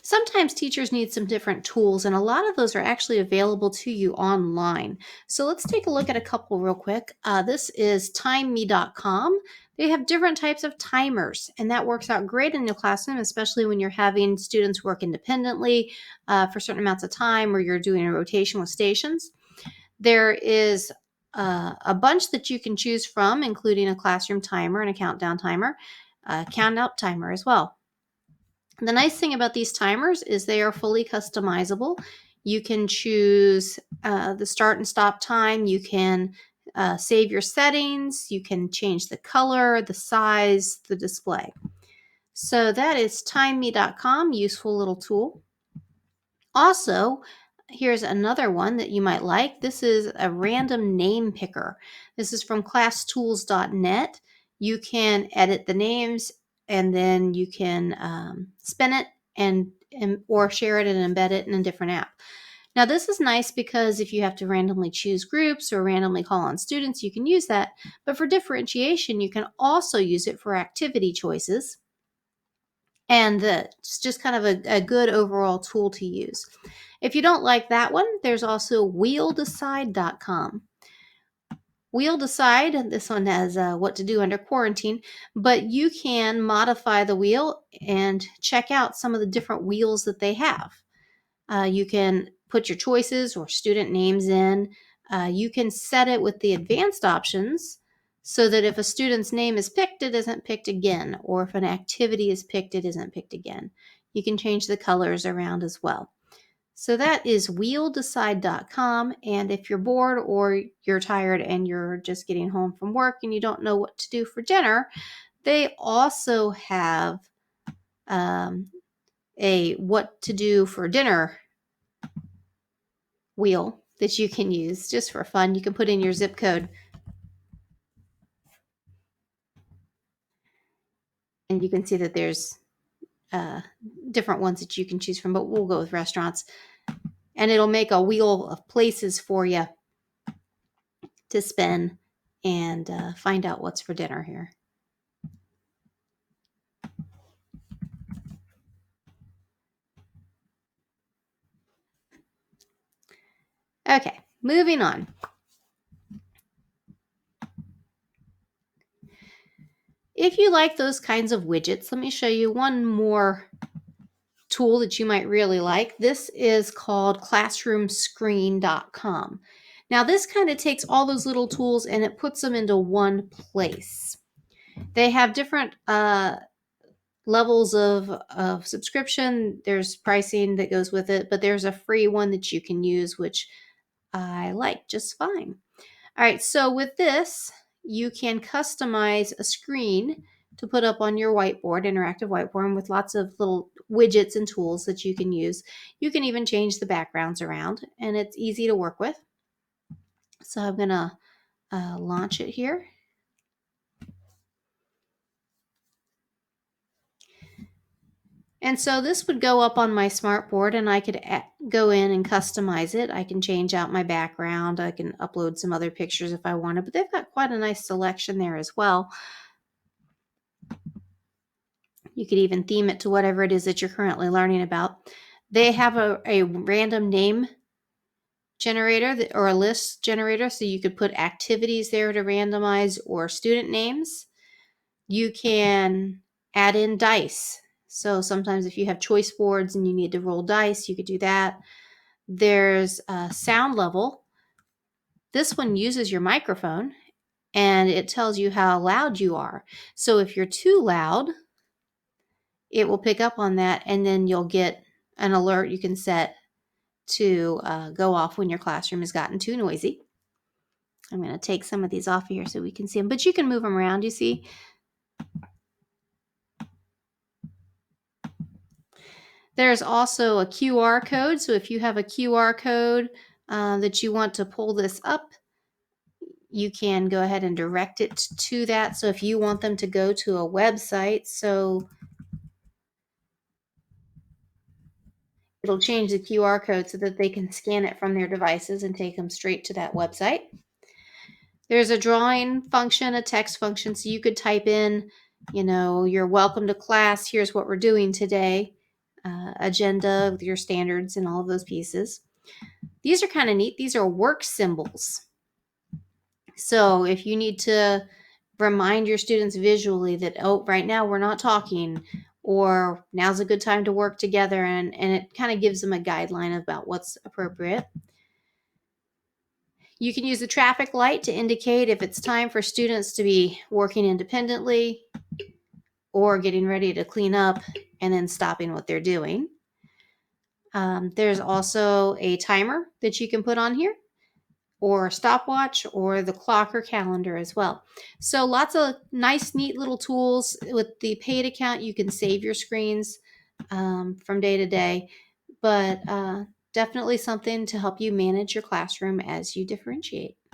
Sometimes teachers need some different tools, and a lot of those are actually available to you online. So let's take a look at a couple real quick. This is timeme.com. They have different types of timers, and that works out great in your classroom, especially when you're having students work independently for certain amounts of time, or you're doing a rotation with stations. There is a bunch that you can choose from, including a classroom timer and a countdown timer, count out timer as well. The nice thing about these timers is they are fully customizable. You can choose the start and stop time. You can save your settings. You can change the color, the size, the display. So that is timeme.com, useful little tool. Also, here's another one that you might like. This is a random name picker. This is from classtools.net. You can edit the names, and then you can spin it and or share it and embed it in a different app. Now, this is nice because if you have to randomly choose groups or randomly call on students, you can use that. But for differentiation, you can also use it for activity choices. And it's just kind of a good overall tool to use. If you don't like that one, there's also wheeldecide.com. Wheel Decide, this one has what to do under quarantine, but you can modify the wheel and check out some of the different wheels that they have. You can put your choices or student names in. You can set it with the advanced options so that if a student's name is picked, it isn't picked again, or if an activity is picked, it isn't picked again. You can change the colors around as well. So that is wheeldecide.com. And if you're bored or you're tired and you're just getting home from work and you don't know what to do for dinner, they also have a what to do for dinner wheel that you can use just for fun. You can put in your zip code and you can see that there's different ones that you can choose from, but we'll go with restaurants. And it'll make a wheel of places for you to spin and find out what's for dinner here. Okay, moving on. If you like those kinds of widgets, let me show you one more tool that you might really like. This is called classroomscreen.com. Now, this kind of takes all those little tools and it puts them into one place. They have different levels of subscription. There's pricing that goes with it, but there's a free one that you can use, which I like just fine. All right, so with this, you can customize a screen to put up on your whiteboard, interactive whiteboard, with lots of little widgets and tools that you can use. You can even change the backgrounds around, and it's easy to work with. So I'm going to launch it here. And so this would go up on my smartboard, and I could go in and customize it. I can change out my background. I can upload some other pictures if I wanted, but they've got quite a nice selection there as well. You could even theme it to whatever it is that you're currently learning about. They have a random name generator or a list generator, so you could put activities there to randomize or student names. You can add in dice. So sometimes if you have choice boards and you need to roll dice, you could do that. There's a sound level. This one uses your microphone and it tells you how loud you are. So if you're too loud, it will pick up on that, and then you'll get an alert you can set to go off when your classroom has gotten too noisy. I'm going to take some of these off here so we can see them, but you can move them around, you see. There's also a QR code, so if you have a QR code that you want to pull this up, you can go ahead and direct it to that. So if you want them to go to a website, so it'll change the QR code so that they can scan it from their devices and take them straight to that website. There's a drawing function, a text function, so you could type in, you're welcome to class, here's what we're doing today. agenda with your standards and all of those pieces. These are kind of neat. These are work symbols. So if you need to remind your students visually that, oh, right now we're not talking, or now's a good time to work together, and it kind of gives them a guideline about what's appropriate. You can use the traffic light to indicate if it's time for students to be working independently or getting ready to clean up and then stopping what they're doing. There's also a timer that you can put on here, or a stopwatch, or the clock or calendar as well. So lots of nice, neat little tools. With the paid account, you can save your screens from day to day, but definitely something to help you manage your classroom as you differentiate.